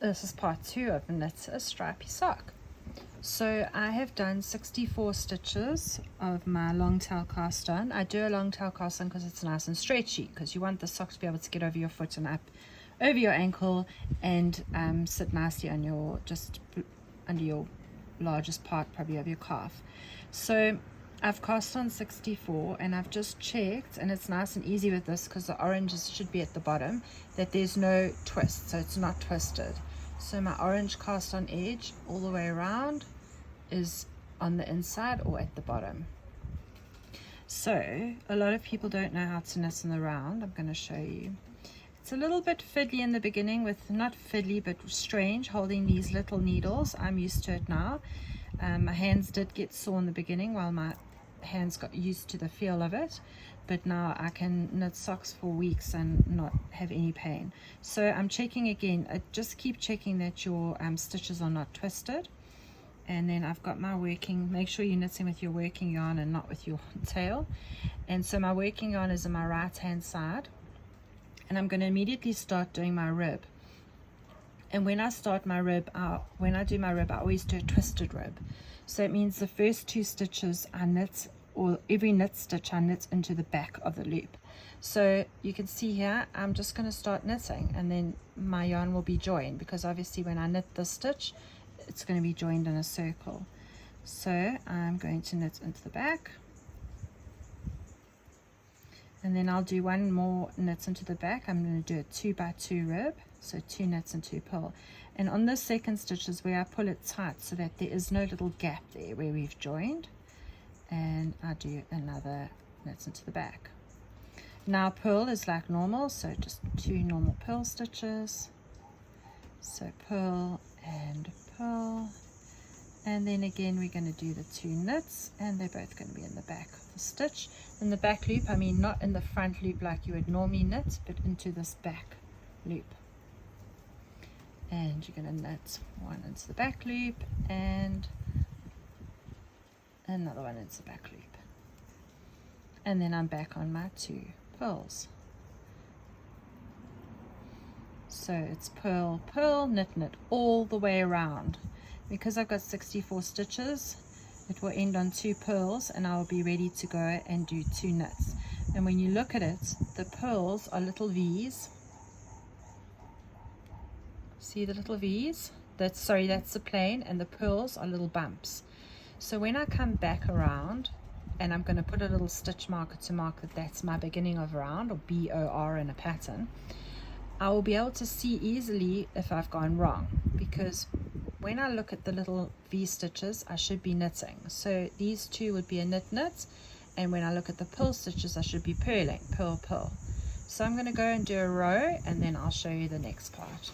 This is part 2 of Knit a Stripy Sock. So I have done 64 stitches of my long tail cast on. I do a long tail cast on because it's nice and stretchy, because you want the sock to be able to get over your foot and up over your ankle and sit nicely on your, just under your largest part probably of your calf. So I've cast on 64 and I've just checked, and it's nice and easy with this because the oranges should be at the bottom, that there's no twist, so it's not twisted. So my orange cast on edge all the way around is on the inside or at the bottom. So a lot of people don't know how to knit in the round. I'm going to show you. It's a little bit fiddly in the beginning, with not fiddly but strange, holding these little needles. I'm used to it now. My hands did get sore in the beginning while my hands got used to the feel of it, but now I can knit socks for weeks and not have any pain. So I'm checking again, just keep checking that your stitches are not twisted. And then I've got my working, make sure you're knitting with your working yarn and not with your tail. And so my working yarn is on my right hand side, and I'm going to immediately start doing my rib. And when I start my rib, when I do my rib, I always do a twisted rib. So it means the first 2 stitches I knit, or every knit stitch I knit into the back of the loop. So you can see here, I'm just going to start knitting, and then my yarn will be joined, because obviously when I knit this stitch, it's going to be joined in a circle. So I'm going to knit into the back, and then I'll do one more knit into the back. I'm going to do a 2x2 rib, so 2 knits and 2 pull. And on the second stitch is where I pull it tight so that there is no little gap there where we've joined, and I do another knit into the back. Now purl is like normal, so just 2 normal purl stitches, so purl and purl, and then again we're going to do the 2 knits, and they're both going to be in the back of the stitch. In the back loop, I mean not in the front loop like you would normally knit, but into this back loop. And you're going to knit one into the back loop and another one into the back loop, and then I'm back on my 2 purls. So it's purl, purl, knit, knit all the way around. Because I've got 64 stitches, it will end on 2 purls, and I'll be ready to go and do 2 knits. And when you look at it, the purls are little V's. See the little V's? That's the plain, and the purls are little bumps. So when I come back around, and I'm going to put a little stitch marker to mark that that's my beginning of round, or BOR in a pattern, I will be able to see easily if I've gone wrong, because when I look at the little V stitches, I should be knitting. So these 2 would be a knit, knit, and when I look at the purl stitches, I should be purling, purl, purl. So I'm going to go and do a row, and then I'll show you the next part.